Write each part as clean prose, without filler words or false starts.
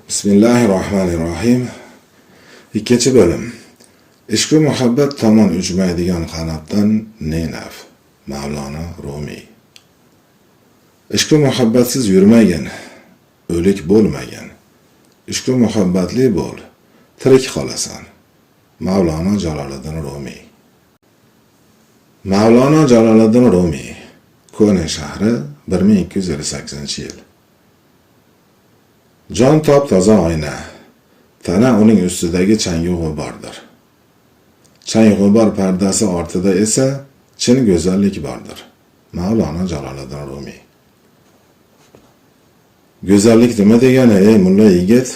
Bismillahirrohmanirrohim. Ikkinchi bo'lim. Ishq va muhabbat tomon uchmaydigan qanotdan ne naf? Mavlono Rumiy. Ishq va muhabbatsiz yurmagin, o'lik bo'lmagin. Ishq va muhabbatli bo'l, tirik qolasan. Mavlono Jaloliddin Rumiy. Mavlono Jaloliddin Rumiy. Ko'ne shahri 1258-yil. Jon top toza oyna, tana uning ustidagi changu g'ubordir. Chang g'ubor pardasi ortida esa chin go'zallik bordir. Mavlono Jaloliddin Rumiy. Go'zallik nima degani, ey mulla yigit?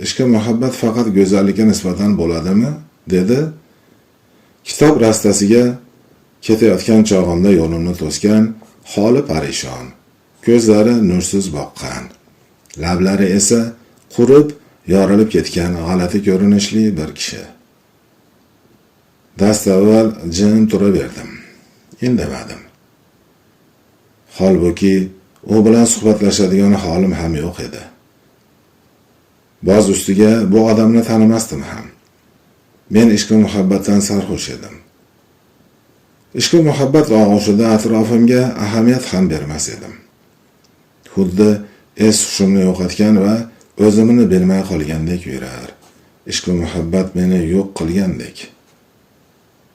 Ishq va muhabbat faqat go'zallikka nisbatan bo'ladimi? dedi. Kitob rastasiga ketayotgan chog'imda yo'limni to'sgan, holi parishon, ko'zlari nursiz boqqan, lablari esa qurib, yorilib ketgan g'alati ko'rinishli bir kishi. Dastavval jim turaverdim. Indamadim. Holbuki u bilan suhbatlashadigan holim ham yo'q edi. Boz ustiga bu odamni tanimasdim ham. Men ishq va muhabbatdan sarxush edim. Ishq va muhabbat og'ushida atrofimga ahamiyat ham bermas edim. Xuddi hushimni yo'qotgan va o'zimni bilmay qolgandek yurar. Ishq va muhabbat meni yo'q qilgandek.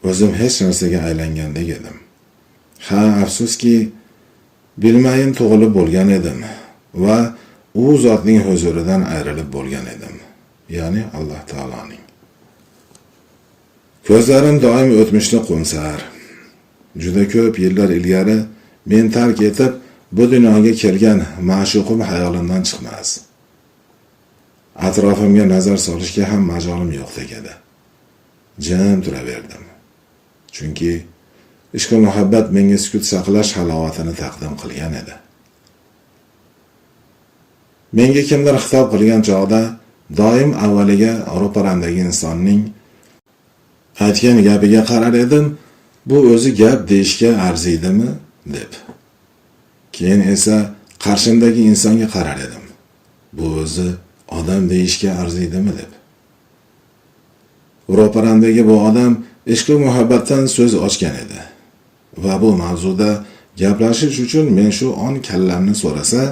O'zim hech narsaga aylangandek edim. Ha, afsuski, bilmayin tug'ilib bo'lgan edim va u zotning huzuridan ayrilib bo'lgan edim. Ya'ni Alloh taoloning. Ko'zlarim doim o'tmishni qo'msar. Juda ko'p yillar ilgari men tark etib bu dunyoga kelgan ma'shuqim hayolimdan chiqmas. Atrofimga nazar solishga ham majolim yo'qdek edi. Jim turaverdim. Chunki ishq va muhabbat menga sukut saqlash halovatini taqdim qilgan edi. Menga kimdir xitob qilgan chog'da doim avvaliga ro'paramdagi insonning aytgan gapiga qarar edim, bu o'zi gap deyishga arziydimi deb. Keyin esa qarshimdagi insonga qarar edim. Bu o'zi odam deyishga arziydimi deb. Ro'paramdagi bu odam ishq va muhabbatdan so'z ochgan edi. Va bu mavzuda gaplashish uchun men shu on kallamni so'rasa,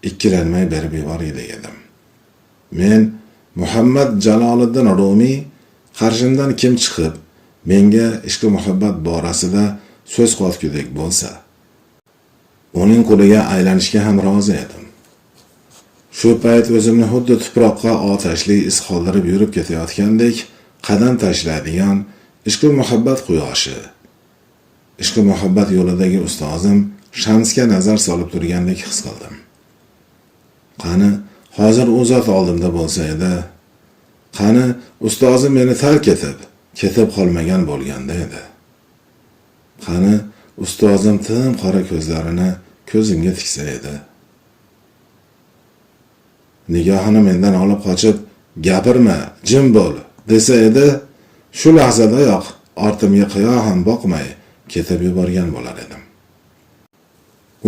ikkilanmay berib yuboray edim. Men Muhammad Jaloliddin Rumiy qarshimdan kim chiqib, menga ishq va muhabbat borasida so'z qotgudek bo'lsa, uning quliga aylanishga ham rozi edim. Shu payt o'zimni xuddi tuproqqa otashli iz qoldirib yurib ketayotgandek qadam tashlaydigan ishq va muhabbat quyoshi, ishq va muhabbat yo'lidagi ustozim Shamsga nazar solib turgandek his qildim. Qani hozir u zot oldimda bo'lsa edi, qani ustozim meni tark etib, ketib qolmagan bo'lganda edi. Qani ustozim tim qora ko'zlarini ko'zimga tiksa edi. Nigohini mendan olib qochib, gapirma, jim bo'l desa edi, shu lahzadayoq ortimga qiyo ham boqmay ketib yuborgan bo'lar edim.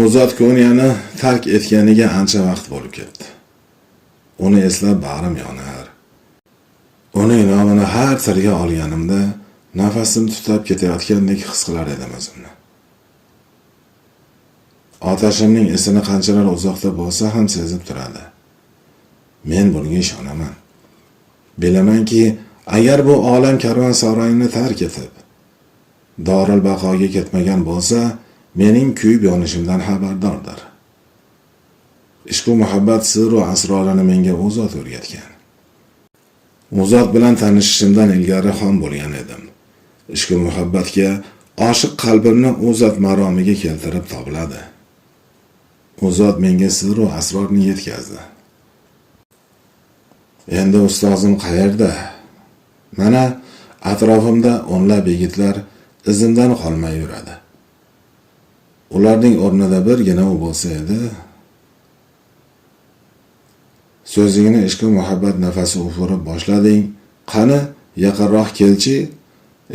U zot Ko'nyani tark etganiga ancha vaqt bo'lib ketdi. Uni eslab bag'rim yonar. Uning nomini har tilga olganimda nafasim tutab ketayotgandek his qilar edim o'zimni. Otashimning esini qanchalar uzoqda bo'lsa ham sezib turadi. Men bunga ishonaman. Bilamanki, agar bu olam karvonsaroyini tark etib, Dorul Baqoga ketmagan bo'lsa, mening kuyib yonishimdan xabardordir. Ishq va muhabbat sir va asrorini menga u zot o'rgatgan. U zot bilan tanishishimdan ilgari xon bo'lgan edim. Ishq va muhabbatga oshiq qalbimni u zot maromiga keltirib tobladi. U zot menga sir va asrorni yetkazdi. Endi ustozim qayerda? Mana atrofimda o'nlab yigitlar izimdan qolmay yuradi. Ularning o'rnida birgina u bo'lsa edi. So'zingni ishq va muhabbat nafasi ufurib boshlading. Qani yaqinroq kelchi?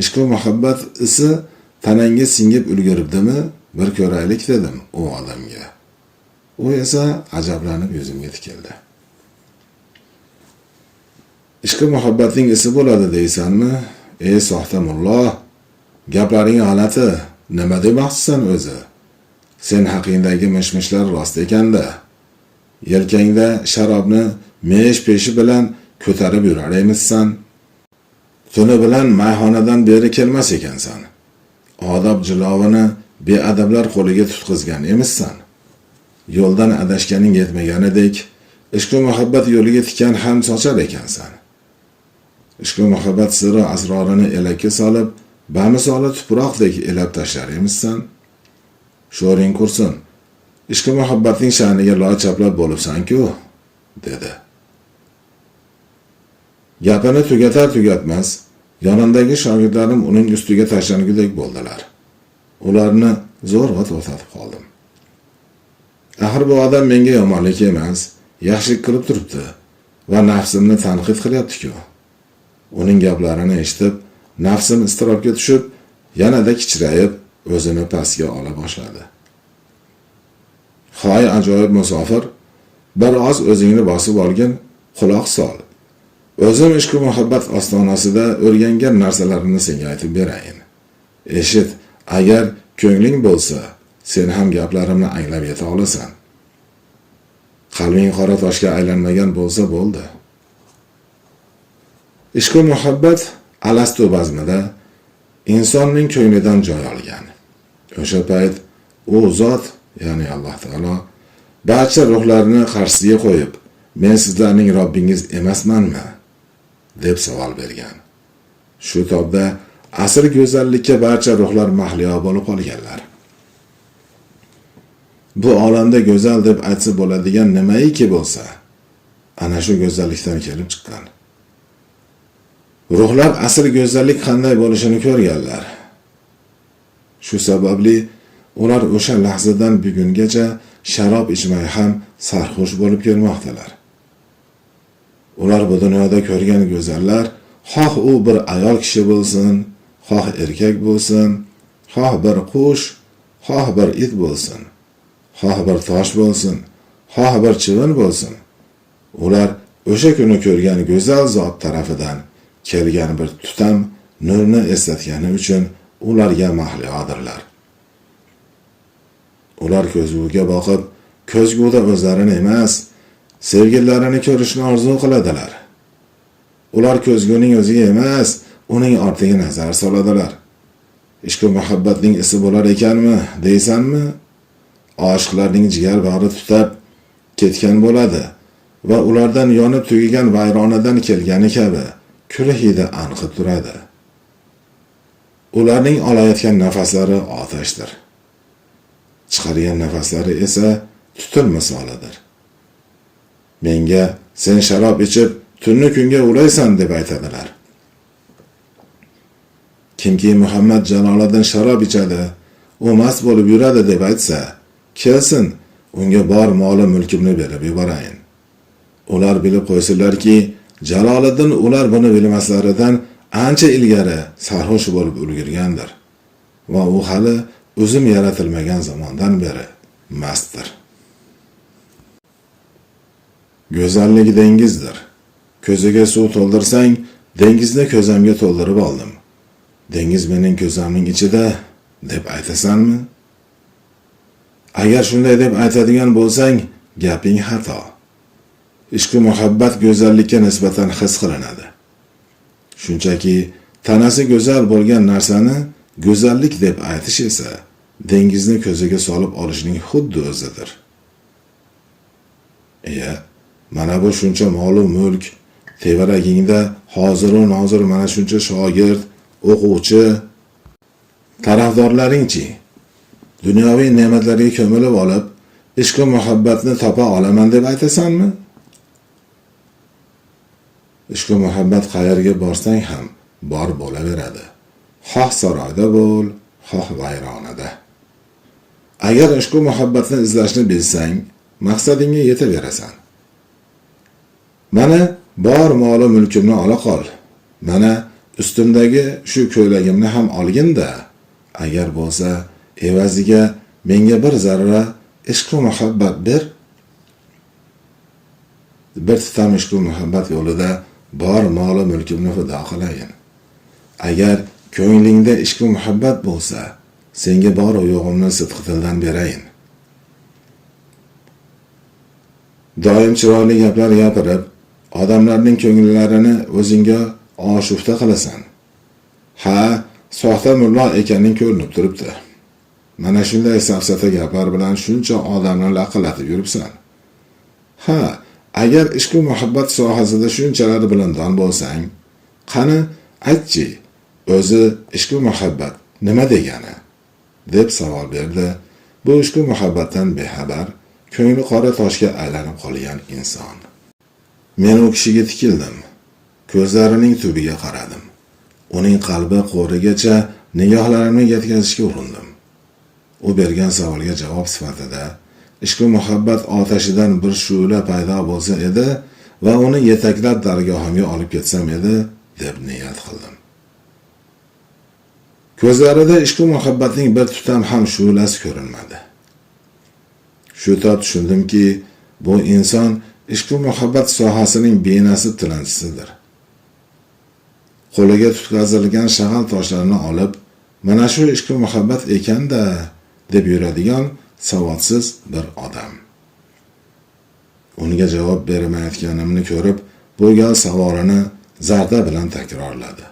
Ishq va muhabbat isi tanangga singib ulguribdimi? Bir ko'raylik dedim u odamga. U esa ajablanib yuzimga tikildi. ishqi muhabbatning isi bo'ladi deysanmi? Ey soxta mullo, gaplaring g'alati. Nima demoqchisan o'zi? Sen haqingdagi mishmishlar rost ekanda. Yelkangda sharobni mesh-peshi bilan ko'tarib yurar emissan. Tuni bilan mayxonadan beri kelmas ekansan. Odob jilovini beadablar qo'liga tutqizgan emissan. Yo'ldan adashganing yetmaganidek, ishq va muhabbat yo'liga tikan ham sochar ekansan. Ishq va muhabbat siri asrorini elakka solib, bamisoli tuproqdek elab tashlar emissan. Sho'ring qursin. Ishq va muhabbatning sha'niga loy chaplab bo'libsan-ku, dedi. Gapini tugatar-tugatmas, yonimdagi shogirdlarim uning ustiga tashlangudek bo'ldilar. Ularni zo'rg'a to'xtatib qoldim. Axir bu odam menga yomonlik emas, yaxshilik qilib turibdi va nafsimni tanqid qilyapti-ku. Uning gaplarini eshitib, nafsim iztirobga tushib, yanada kichrayib, o'zini pastga ola boshladi. Hoy ajoyib musofir, bir oz o'zingni bosib olgin, quloq sol. O'zim ishq va muhabbat ostonasida o'rgangan narsalarimni senga aytib berayin. Eshit, agar ko'ngling bo'lsa, sen ham gaplarimni anglab yeta olasan. Qalbing qora toshga aylanmagan bo'lsa bo'ldi. Ishq va muhabbat Alastu bazmida insonning ko'nglidan joy olgan. O'sha payt u zot, ya'ni Alloh taolo, barcha ruhlarni qarshisiga qo'yib, men sizlarning Robbingiz emasmanmi? deb savol bergan. Shu tobda asr go'zallikka barcha ruhlar mahliyo bo'lib qolganlar. Bu olamda go'zal deb aytsa bo'ladigan nimaiki bo'lsa, ana shu go'zallikdan kelib chiqqan. Ruhlar asr go'zallik qanday bo'lishini ko'rganlar. Shu sababli ular o'sha lahzadan bugungacha sharob ichmay ham sarxush bo'lib kelmoqdalar. Ular bu dunyoda ko'rgan go'zallar, xoh u bir ayol kishi bo'lsin, xoh erkak bo'lsin, xoh bir qush, xoh bir it bo'lsin, xoh bir tosh bo'lsin, xoh bir chivin bo'lsin. Ular o'sha kuni ko'rgan go'zal zot tarafidan kelgan bir tutam nurni eslatgani uchun ularga mahliyodirlar. Ular ko'zguga boqib, ko'zguda o'zlarini emas, sevgilarini ko'rishni orzu qiladilar. Ular ko'zguning o'ziga emas, uning ortiga nazar soladilar. Ishq va muhabbatning isi bo'lar ekanmi, deysanmi? Oshiqlarning jigar bag'ri tutab ketgan bo'ladi va ulardan yonib tugigan vayronadan kelgani kabi kul hidi anqib turadi. Ularning olayotgan nafaslari otashdir. Chiqargan nafaslari esa tutun misolidir. Menga sen sharob ichib tunni kunga ulaysan deb aytadilar. Kimki Muhammad Jaloliddin sharob ichadi, u mast bo'lib yuradi deb aytsa, kelsin, unga bor moli mulkimni berib yuborayin. Ular bilib qo'ysinlarki, Jaloliddin ular buni bilmaslaridan ancha ilgari sarxush bo'lib ulgurgandir va u hali o'zim yaratilmagan zamondan beri mastdir. Go'zallik dengizdir. Ko'ziga suv to'ldirsang, dengizni ko'zamga to'ldirib oldim. Dengiz mening ko'zamning ichida deb aytasanmi? Agar shunday deb aytadigan bo'lsang, gaping xato. Ishq va muhabbat go'zallikka nisbatan his qilinadi. Shunchaki tanasi go'zal bo'lgan narsani go'zallik deb aytish esa dengizni ko'ziga solib olishning xuddi o'zidir. Mana bu shuncha mol-u mulk, tevaragingda hozir-u nozir mana shuncha shogird, o'quvchi, tarafdorlaringchi? Dunyoviy ne'matlarga ko'milib olib, ishq va muhabbatni topa olaman deb aytasanmi? Ishq va muhabbat qayerga borsang ham bor bo'laveradi. Xoh saroyda bo'l, xoh vayronada. Agar ishq va muhabbatni izlashni bilsang, maqsadingga yetaverasan. Mana bor mol va mulkimni ola qol. Mana ustimdagi shu ko'ylagimni ham olgin-da. Agar bo'lsa, evaziga menga bir zarra ishq va muhabbat ber. Bir tutam ishq va muhabbat yo'lida bor moli mulkimni fido qilayin. Agar ko'nglingda ishq va muhabbat bo'lsa, senga bor yo'g'imni sidq dildan berayin. Doim chiroyli gaplar gapirib, odamlarning ko'ngillarini o'zingga oshufta qilasan. Ha, soxta mullo ekanning ko'rinib turibdi. Mana shunday safsata gaplar bilan shuncha odamni laqillatib yuribsan. Ha, agar ishq va muhabbat sohasida shunchalar bilimdon bo'lsang, qani aytchi, o'zi ishq va muhabbat nima degani? Deb savol berdi. Bu ishq va muhabbatdan bexabar, ko'ngli qora toshga aylanib qolgan inson. Men u kishiga tikildim. Ko'zlarining tubiga qaradim. Uning qalbi qo'rigacha nigohlarimni yetkazishga urindim. U bergan savolga javob sifatida ishq va muhabbat otashidan bir shu'la paydo bo'lsa edi va uni yetaklab dargohimga olib ketsam edi deb niyat qildim. Ko'zlarida ishq va muhabbatning bir tutam ham shu'lasi ko'rinmadi. Shu tobda tushundimki, bu inson ishq va muhabbat sohasining benasib tilanchisidir. Qo'liga tutkazilgan shag'al toshlarni olib, mana shu ishq va muhabbat ekanda deb yuradigan savodsiz bir odam. Unga javob bermayotganimni ko'rib, bu gal savolini zarda bilan takrorladi.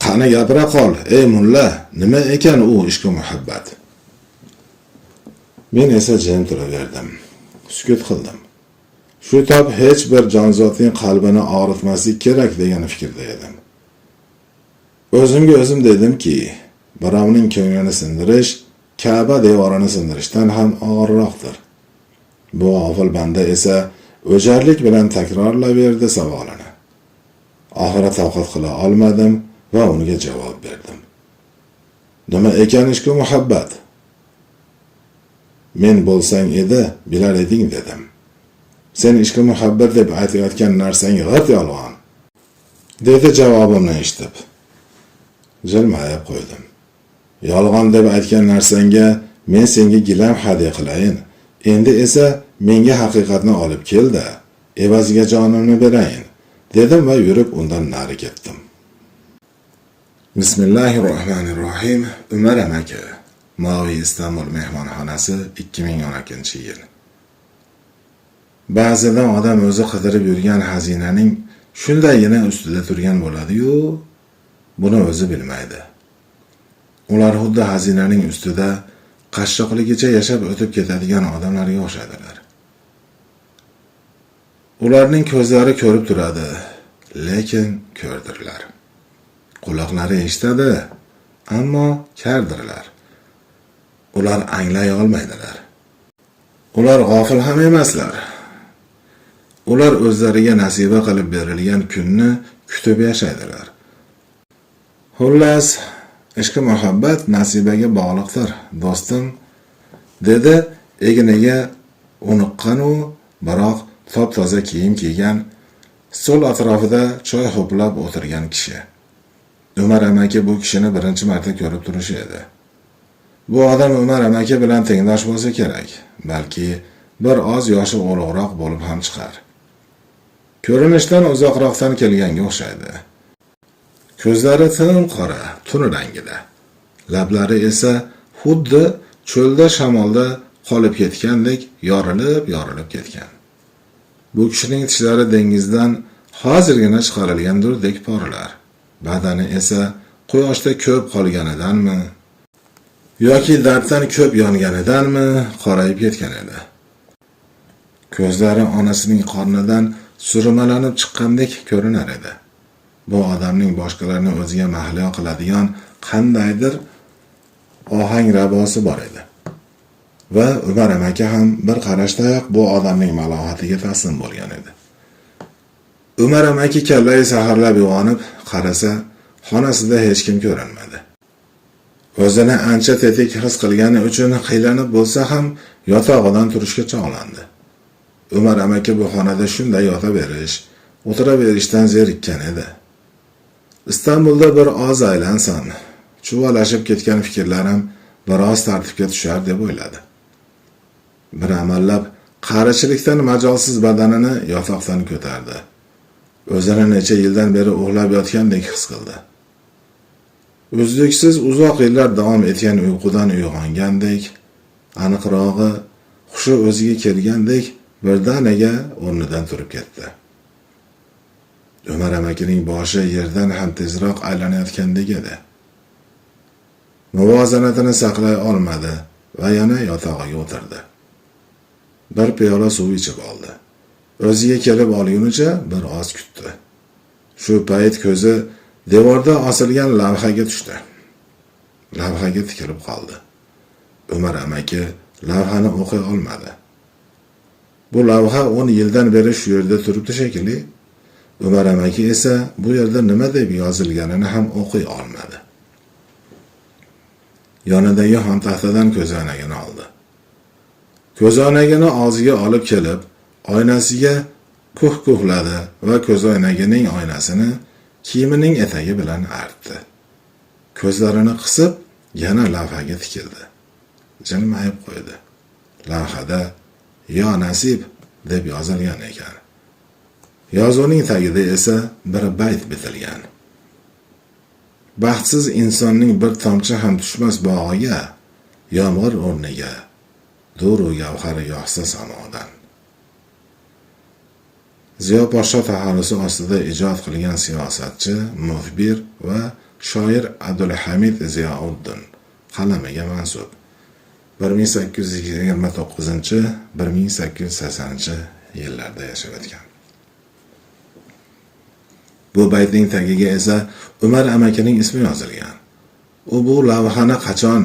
Qani gapira qol, ey mulla, nima ekan u ishq va muhabbat? Men esa jim turaverdim. Sukut qildim. Shu tob hech bir jonzotning qalbini og'ritmaslik kerak degan fikrda edim. O'zimga o'zim dedimki, birovning ko'nglini sindirish Ka'ba devorini sindirishdan ham og'irroqdir. Bu g'ofil banda esa o'jarlik bilan takrorlayverdi savolini. Oxiri toqat qila olmadim va unga javob berdim. Nima ekan ishq va muhabbat? Men bo'lsang edi, bilar eding dedim. Sen ishq va muhabbat deb aytayotgan narsang g'at yolg'on. Dedi javobimni eshitib. Jilmayib qo'ydim. Yolg'on deb aytgan narsangga men senga gilam hadya qilayin. Endi esa menga haqiqatni olib keldi. Evaziga jonimni berayin, dedim va yurib undan nari ketdim. Bismillahirrohmanirrohim. Umar amaki, Mavi Istanbul mehmonxonasi 2012-yil. Ba'zida odam o'zi qidirib yurgan xazinaning shundaygina ustida turgan bo'ladi-yu, buni o'zi bilmaydi. Ular xuddi xazinaning ustida qashshoqligicha yashab o'tib ketadigan odamlarga o'xshadilar. Ularning ko'zlari ko'rib turadi, lekin ko'rdirlar. Quloqlari eshitadi, ammo kardirlar. Ular anglay olmaydilar. Ular g'ofil ham emaslar. Ular o'zlariga nasiba qilib berilgan kunni kutib yashaydilar. Xullas, ishq va muhabbat nasibaga bog'liqdir, do'stim, dedi egniga uniqqan u, biroq top-toza kiyim kiygan, stol atrofida choy ho'plab o'tirgan kishi. Umar amaki bu kishini birinchi marta ko'rib turishi edi. Bu odam Umar amaki bilan tengdosh bo'lsa kerak, balki bir oz yoshi ulug'roq bo'lib ham chiqar. Ko'rinishdan uzoqroqdan kelganga o'xshaydi. Ko'zlari tin qora, tun rangida. Lablari esa xuddi cho'lda shamolda qolib ketgandek yorilib ketgan. Bu kishining tishlari dengizdan hozirgina chiqarilgandurdek porlar. Badani esa quyoshda ko'p qolganidanmi yoki darddan ko'p yonganidanmi qorayib ketgan edi. Ko'zlari onasining qornidan surmalanib chiqqandek ko'rinar edi. Bu odamning boshqalarni o'ziga mahliyo qiladigan qandaydir ohang rabosi bor edi. Va Umar amaki ham bir qarashdayoq bu odamning malohatiga taslim bo'lgan edi. Umar amaki kallai saharlab uyg'onib qarasa, xonasida hech kim ko'rinmadi. O'zini ancha tetik his qilgani uchun qiylanib bo'lsa ham yotog'idan turishga chog'landi. Umar amaki bu xonada shunday yotaverish, o'tiraverishdan zerikkan edi. Istanbulda bir oz aylansam, chuvalashib ketgan fikrlarim biroz tartibga tushar deb o'yladi. Bir amallab qarichilikdan majolsiz badanini yotoqdan ko'tardi. o'zini necha yildan beri uxlab yotgandek his qildi. Uzluksiz uzoq yillar davom etgan uyqudan uyg'ongandek, aniqrog'i hushi o'ziga kelgandek birdaniga o'rnidan turib ketdi. Umar amakining boshi yerdan ham tezroq aylanayotgandek edi. Muvozanatini saqlay olmadi va yana yotog'iga o'tirdi. Bir piyola suv ichib oldi. O'ziga kelib olgunicha bir oz kutdi. Shu payt ko'zi devorda osilgan lavhaga tushdi. Lavhaga tikilib qoldi. Umar amaki lavhani o'qiy olmadi. Bu lavha 10 yildan beri shu yerda turibdi shekilli. Umar amaki esa bu yerda nima deb yozilganini ham o'qiy olmadi. Yonidagi xontaxtadan ko'zoynagini oldi. Ko'zoynagini og'ziga olib kelib, oynasiga kuh-kuhladi va ko'zoynagining oynasini kiyimining etagi bilan artdi. Ko'zlarini qisib, yana lavhaga tikildi. Jilmayib qo'ydi. Lavhada "Yo nasib" deb yozilgan ekan. Yozuvning tagida esa bir bayt bitilgan. Baxtsiz insonning bir tomchi ham tushmas bog'iga, yomg'ir o'rniga duru gavhari yog'sa samodan. Ziyo Poshsho taxallusi ostida ijod qilgan siyosatchi, muxbir va shoir Abdulhamid Ziyouddin qalamiga mansub. 1829-1880 yillarda yashab o'tgan. Bu baytning tagiga esa Umar amakining ismi yozilgan. U bu lavhani qachon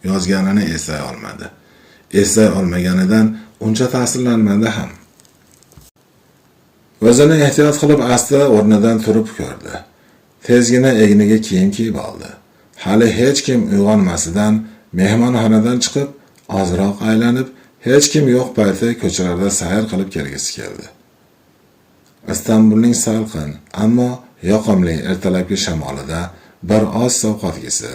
yozganini eslay olmadi. Eslay olmaganidan uncha ta'sirlanmadi ham. O'zini ehtiyot qilib asta o'rnidan turib ko'rdi. Tezgina egniga kiyim kiyib oldi. Hali hech kim uyg'onmasidan mehmonxonadan chiqib, ozroq aylanib, hech kim yo'q payti ko'chalarda sayr qilib kelgisi keldi. Istanbulning salqin, ammo yoqimli ertalabki shamolida bir oz sovqotgisi,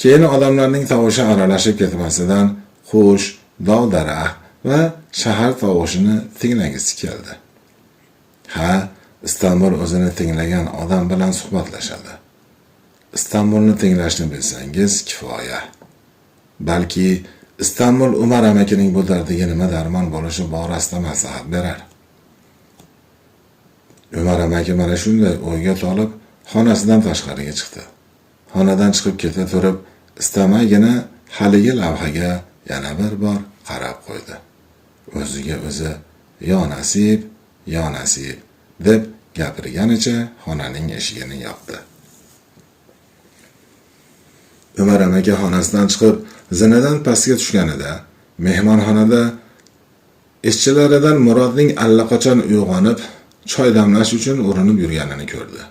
keyin odamlarning tovushi aralashib ketmasidan qush, dov-daraxt va shahar tovushini tinglagisi keldi. Ha, Istanbul o'zini tinglagan odam bilan suhbatlashadi. Istanbulni tinglashni bilsangiz kifoya. Balki Istanbul Umar amakining bu dardiga nima darmon bo'lishi borasida maslahat berar. Umar amaki mana shunday o'yga tolib, xonasidan tashqariga chiqdi. Xonadan chiqib keta turib, istamaygina haligi lavhaga yana bir bor qarab qo'ydi. O'ziga o'zi "Yo nasib, yo nasib" deb gapirganicha xonaning eshigini yopdi. Umar amaki xonasidan chiqib, zinadan pastga tushganida, mehmonxonada ishchilaridan Murodning allaqachon uyg'onib, choy damlash uchun urinib yurganini ko'rdi.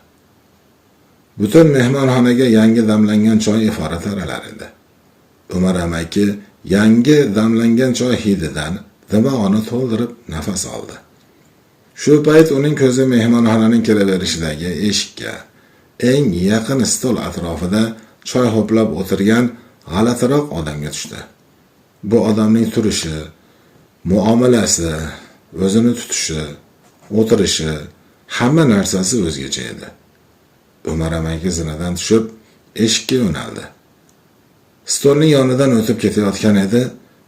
Butun mehmonxonaga yangi damlangan choy ifori taralar edi. Umar amaki yangi damlangan choy hididan dimog'ini to'ldirib nafas oldi. Shu payt uning ko'zi mehmonxonaning kiraverishidagi eshikka, eng yaqin stol atrofida choy ho'plab o'tirgan g'alatiroq odamga tushdi. Bu odamning turishi, muomalasi, o'zini tutishi, o'tirishi, hamma narsasi o'zgacha edi. Umar amaki zinadan tushib, eshikka yo'naldi. Stolning yonidan o'tib ketayotgan edi,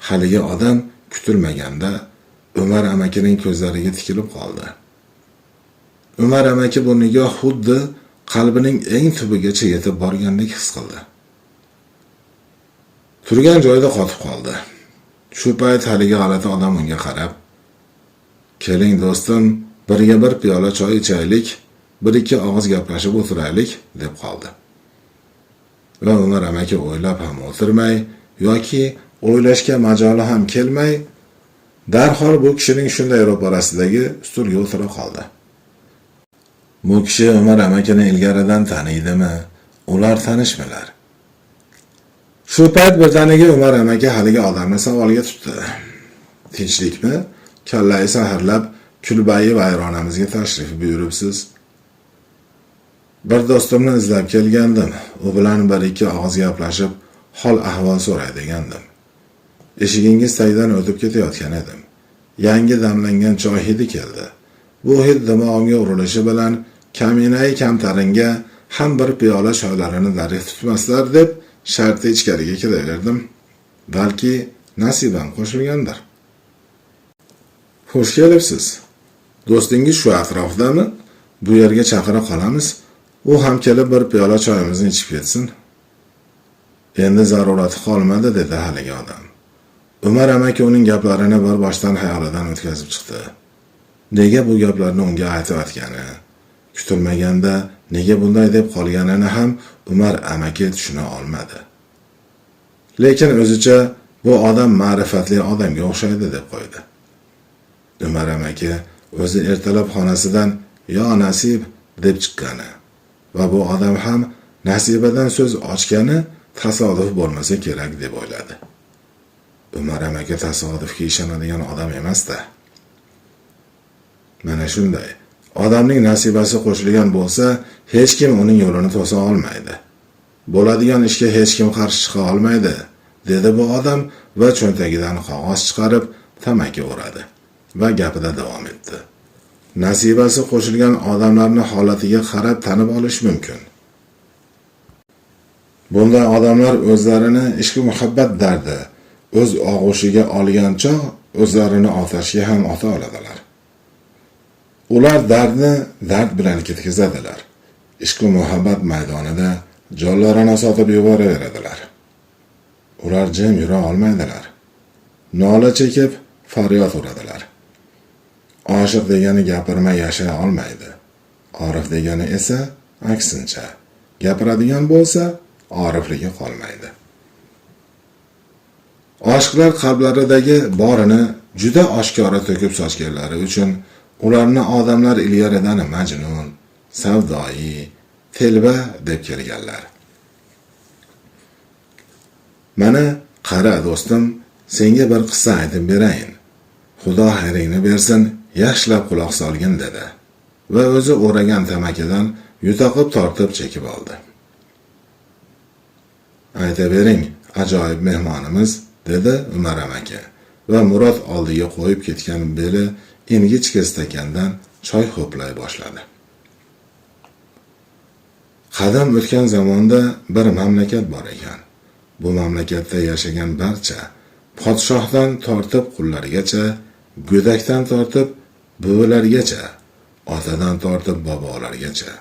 haligi odam kutilmaganda Umar amakining ko'zlariga tikilib qoldi. Umar amaki bu nigoh xuddi qalbining eng tubigacha yetib borgandek his qildi. Turgan joyida qotib qoldi. Shu payt haligi g'alati odam unga qarab, "Keling do'stim, birga bir piyola choy ichaylik, bir-ikki og'iz gaplashib o'tiraylik" deb qoldi. Va Umar amaki o'ylab ham o'tirmay yoki o'ylashga majoli ham kelmay, darhol bu kishining shunday ro'parasidagi stulga o'tira qoldi. Bu kishi Umar amakini ilgaridan taniydimi? Ular tanishmilar? Shu payt birdaniga Umar amaki haligi odamni savolga tutdi. "Tinchlikmi? Kallai saharlab kulbayi vayronamizga tashrif buyuribsiz. Bir do'stimni izlab kelgandim. U bilan bir-ikki og'iz gaplashib, hol ahvol so'ray degandim. Eshigingiz tagidan o'tib ketayotgan edim. Yangi damlangan choy hidi keldi. bu hid dimog'imga urilishi bilan kaminai kamtaringa ham bir piyola choylarini darig' tutmaslar deb shartta ichkariga kiraverdim. Balki nasibam qo'shilgandir. Xush kelibsiz. Do'stingiz shu atrofdami? Bu yerga chaqira qolamiz. U ham kelib bir piyola choyimizni ichib ketsin. Endi zarurati qolmadi, dedi haligi odam. Umar amaki uning gaplarini bir boshdan xayolidan o'tkazib chiqdi. Nega bu gaplarni unga aytib atgani, kutilmaganda nega bunday deb qolganini ham Umar amaki tushuna olmadi. Lekin o'zicha bu odam ma'rifatli odamga o'xshaydi deb qo'ydi. Umar amaki o'zi ertalab xonasidan "Yo Nasib" deb chiqqani va bu odam ham Nasibadan so'z ochgani tasodif bo'lmasa kerak deb o'yladi. Umar amaki tasodifga ishonadigan odam emas-da. Mana shunday. Odamning nasibasi qo'shilgan bo'lsa, hech kim uning yo'lini to'sa olmaydi. Bo'ladigan ishga hech kim qarshi chiqa olmaydi, dedi bu odam va cho'ntagidan qog'oz chiqarib tamaki o'radi va gapida davom etdi. Nasibasi qo'shilgan odamlarning holatiga qarab tanib olish mumkin. Bunday odamlar o'zlarini ishqi muhabbat dardi o'z og'ushiga olgan chog' o'zlarini otashga ham ota oladilar. Ular dardni dard bilan ketkazadilar. Ishqi muhabbat maydonida jonlarini sotib yuboraveradilar. Ular jim yura olmaydilar. Nola chekib faryod uradilar. Oshiq degani gapirmay yashay olmaydi. Orif degani esa aksincha, gapiradigan bo'lsa orifligi qolmaydi. Oshiqlar qalblaridagi borini juda oshkora to'kib sochganlari uchun ularni odamlar ilgaridan majnun, savdoyi, telba deb kelganlar. Mana qara do'stim, senga bir qissa aytib berayin. Xudo xayringni bersin, yaxshilab quloq solgin dedi va o'zi o'ragan tamakidan yutaqib tortib chekib oldi. Aytavering, ajoyib mehmonimiz, dedi Umar amaki va Murod oldiga qo'yib ketgan beli ingichka stakandan choy ho'play boshladi. Qadam o'tgan zamonda bir mamlakat bor ekan. Bu mamlakatda yashagan barcha, podshohdan tortib qullargacha, go'dakdan tortib buvilargacha, otadan tortib bobolargacha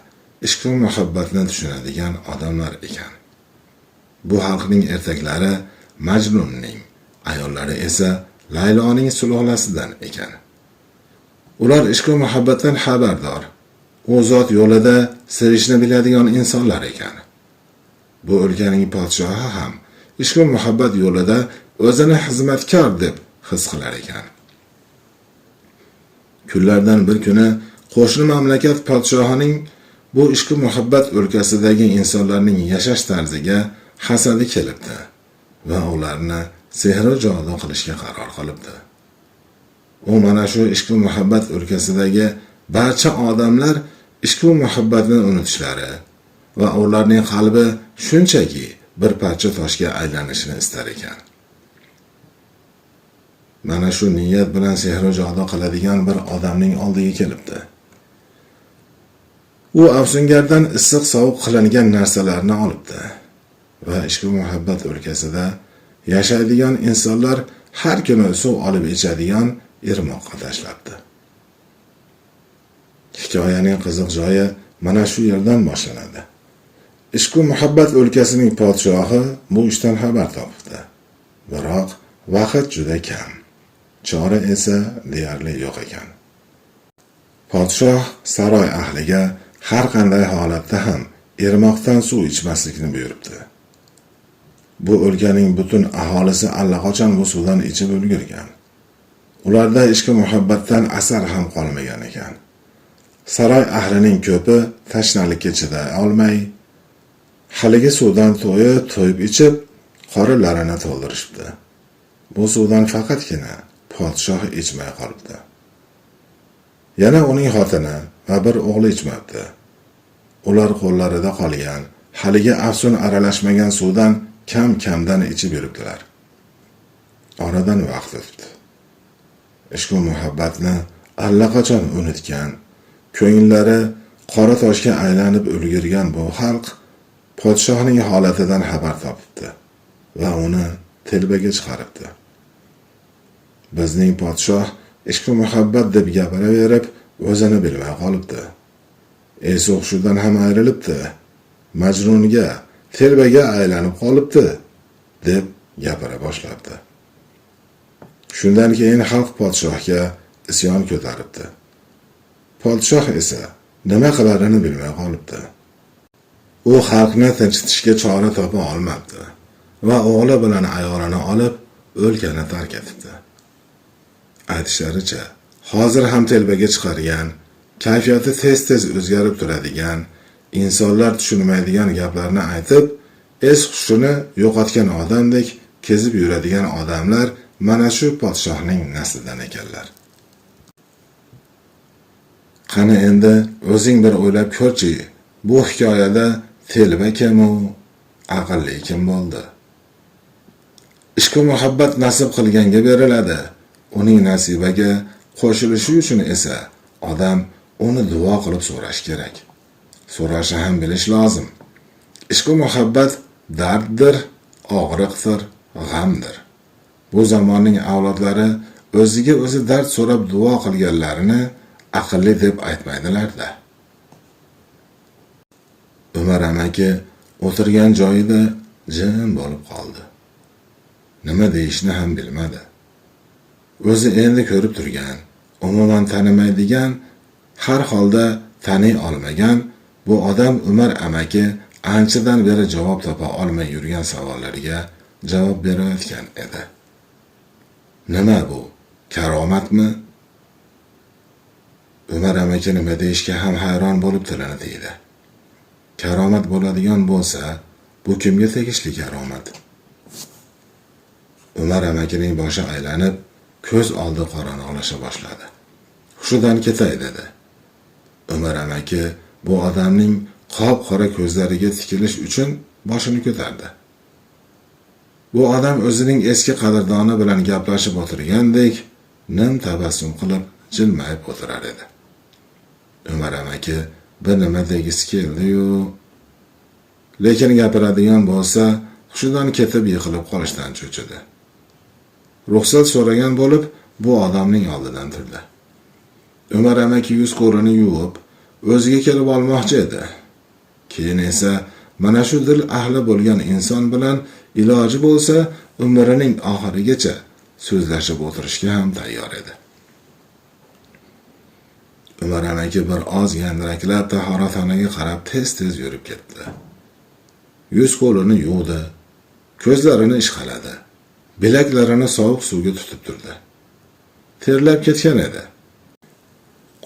ishq va muhabbatni tushunadigan odamlar ekan. Bu xalqning ertaklari Majnunning, ayollari esa Layloning sulolasidan ekan. Ular ishq va muhabbatdan xabardor, u zot yo'lida sevishni biladigan insonlar ekan. Bu o'lkaning podshohi ham ishq va muhabbat yo'lida o'zini xizmatkor deb his qilar ekan. Kunlardan bir kuni qo'shni mamlakat podshohining bu ishq va muhabbat o'lkasidagi insonlarning yashash tarziga hasadi kelibdi va ularni sehri jodu qilishga qaror qilibdi. U mana shu ishq va muhabbat o'lkasidagi barcha odamlar ishq va muhabbatni unutishlari va ularning qalbi shunchaki bir parcha toshga aylanishini istar ekan. Mana shu niyat bilan sehri jodu qiladigan bir odamning oldiga kelibdi. U afsungardan issiq sovuq qilingan narsalarni olibdi va ishq va muhabbat o'lkasida yashaydigan insonlar har kuni suv olib ichadigan irmoqqa tashlabdi. Hikoyaning qiziq joyi mana shu yerdan boshlanadi. Ishq va muhabbat o'lkasining podshohi bu ishdan xabar topibdi. Biroq vaqt juda kam. Chora esa deyarli yo'q ekan. Podshoh saroy ahliga har qanday holatda ham irmoqdan suv ichmaslikni buyuribdi. Bu o'lkaning butun aholisi allaqachon bu suvdan ichib ulgurgan. Ularda ishq va muhabbatdan asar ham qolmagan ekan. Saroy ahlining ko'pi tashnalikka chiday olmay, haligi suvdan to'yib ichib, qorinlarini to'ldirishibdi. Bu suvdan faqatgina podshoh ichmay qolibdi. Yana uning xotini va bir o'g'li ichmabdi. Ular qo'llarida qolgan, haligi afsun aralashmagan suvdan kam-kamdan ichib yuribdilar. Oradan vaqt o'tdi. Ishq va muhabbatni allaqachon unutgan, ko'ngillari qora toshga aylanib ulgurgan bu xalq podshohning holatidan xabar topibdi va uni telbaga chiqaribdi. Bizning podshoh ishq va muhabbat deb gapiraverib, o'zini bilmay qolibdi. Esi hushidan ham ayrilibdi. Majnunga, telbaga aylanib qolibdi deb gapira boshlabdi. Shundan keyin xalq podshohga isyon ko'taribdi. Podshoh esa nima qilarini bilmay qolibdi. U xalqni tinchitishga chora topa olmabdi va o'g'li bilan ayolini olib o'lkani tark etibdi. Aytishlaricha, hozir ham telbaga chiqargan, kayfiyati tez-tez o'zgarib turadigan, insonlar tushunmaydigan gaplarni aytib, es-hushini yo'qotgan odamdek kezib yuradigan odamlar mana shu podshohning naslidan ekanlar. Qani endi o'zing bir o'ylab ko'rchi, bu hikoyada telba kim u, aqlli kim bo'ldi? Ishq va muhabbat nasib qilganga beriladi. Uning nasibaga qo'shilishi uchun esa odam uni duo qilib so'rash kerak. So'rashi ham bilish lozim. Ishq va muhabbat darddir, og'riqdir, g'amdir. Bu zamonning avlodlari o'ziga o'zi dard so'rab duo qilganlarini aqlli deb aytmaydilar-da. Umar amaki o'tirgan joyida jim bo'lib qoldi. Nima deyishni ham bilmadi. O'zi endi ko'rib turgan, umuman tanimaydigan, har holda taniy olmagan bu odam Umar amaki anchadan beri javob topa olmay yurgan savollariga javob berayotgan edi. Nima bu? Karomatmi? Umar amaki nima deyishga ham hayron bo'lib tilini tiydi. Karomat bo'ladigan bo'lsa, bu kimga tegishli karomat? Umar amakining boshi aylanib, ko'z oldi qorong'ilasha boshladi. Hushidan ketay dedi. Umar amaki bu odamning qop-qora ko'zlariga tikilish uchun boshini ko'tardi. Bu odam o'zining eski qadrdoni bilan gaplashib o'tirgandek, nim tabassum qilib jilmayib o'tirar edi. Umar amaki bir nima degisi keldi-yu, lekin gapiradigan bo'lsa, hushidan ketib yiqilib qolishdan cho'chidi. Ruxsat so'ragan bo'lib, bu odamning oldidan turdi. Umar amaki yuz-qo'lini yuvib, o'ziga kelib olmoqchi edi. Keyin esa mana shu dil ahli bo'lgan inson bilan iloji bo'lsa, umrining oxirigacha so'zlashib o'tirishga ham tayyor edi. Umar amaki bir oz gandiraklab tahoratxonaga qarab tez-tez yurib ketdi. Yuz-qo'lini yuvdi, ko'zlarini ishqaladi, bilaklarini sovuq suvga tutib turdi. Terlab ketgan edi.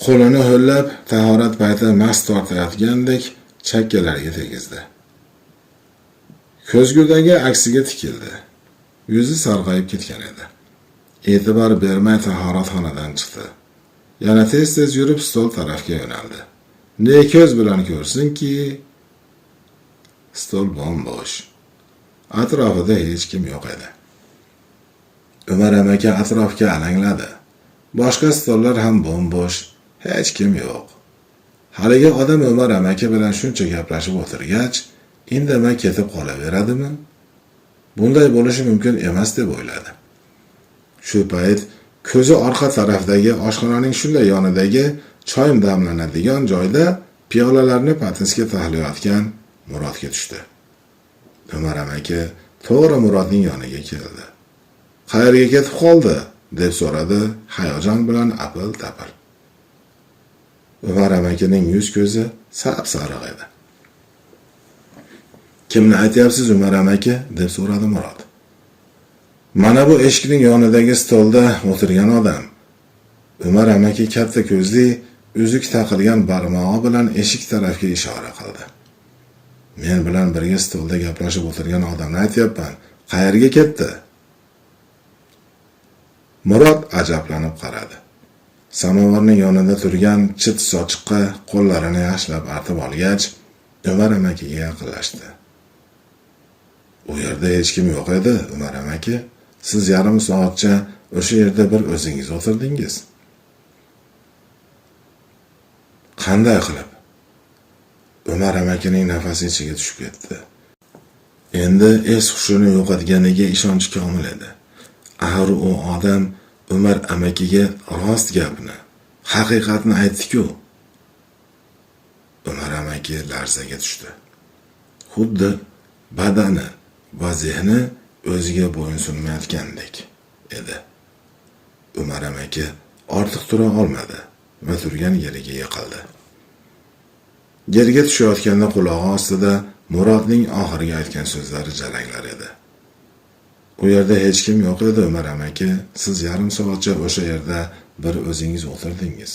Qo'lini ho'llab, tahorat payti mast tortayotgandek chakkalariga tegizdi. Ko'zgudagi aksiga tikildi. Yuzi sarg'ayib ketgan edi. E'tibor bermay tahoratxonadan chiqdi. Yana tez-tez yurib stol tarafga yo'naldi. Ne ko'z bilan ko'rsinki, stol bo'sh. Atrofida hech kim yo'q edi. Umar amaki atrofga alangladi. Boshqa stollar ham bo'sh, hech kim yo'q. Haligi odam Umar amaki bilan shuncha gaplashib o'tirgach, indamay ketib qolaveradimi? Bunday bo'lishi mumkin emas deb o'yladi. Shu payt ko'zi orqa tarafdagi oshxonaning shunday yonidagi choy damlanadigan joyda piyolalarni patnisga taxlayotgan Murodga tushdi. Umar amaki to'g'ri Murodning yoniga keldi. "Qayerga ketib qoldi?" deb so'radi hayajon bilan apil-tapil. Umar amakining yuz-ko'zi sap-sariq edi. "Kimni aytyapsiz, Umar amaki?" deb so'radi Murod. "Mana bu eshikning yonidagi stolda o'tirgan odam." Umar amaki katta ko'zli, uzuk taqilgan barmog'i bilan eshik tarafga ishora qildi. "Men bilan birga stolda gaplashib o'tirgan odamni aytyapman. Qayerga ketdi?" Murod ajablanib qaradi. Samovarning yonida turgan chit sochiqqa qo'llarini yaxshilab artib olgach, Umar amakiga yaqinlashdi. "U yerda hech kim yo'q edi, Umar amaki. Siz yarim soatcha o'sha yerda bir o'zingiz o'tirdingiz." Qanday qilib? Umar amakining nafasi ichiga tushib ketdi. Endi es-hushini yo'qotganiga ishonch komil edi. Axir u odam Umar amakiga rost gapni, haqiqatni aytdi-ku. Umar amaki larzaga tushdi. Xuddi badani va zehni o'ziga bo'ysunmayotgandek edi. Umar amaki ortiq tura olmadi va turgan yeriga yiqildi. Yerga tushayotganda qulog'i ostida Murodning oxirgi aytgan so'zlari jaranglar edi. U yerda hech kim yo'q edi, Umar amaki. Siz yarim soatcha o'sha yerda bir o'zingiz o'tirdingiz.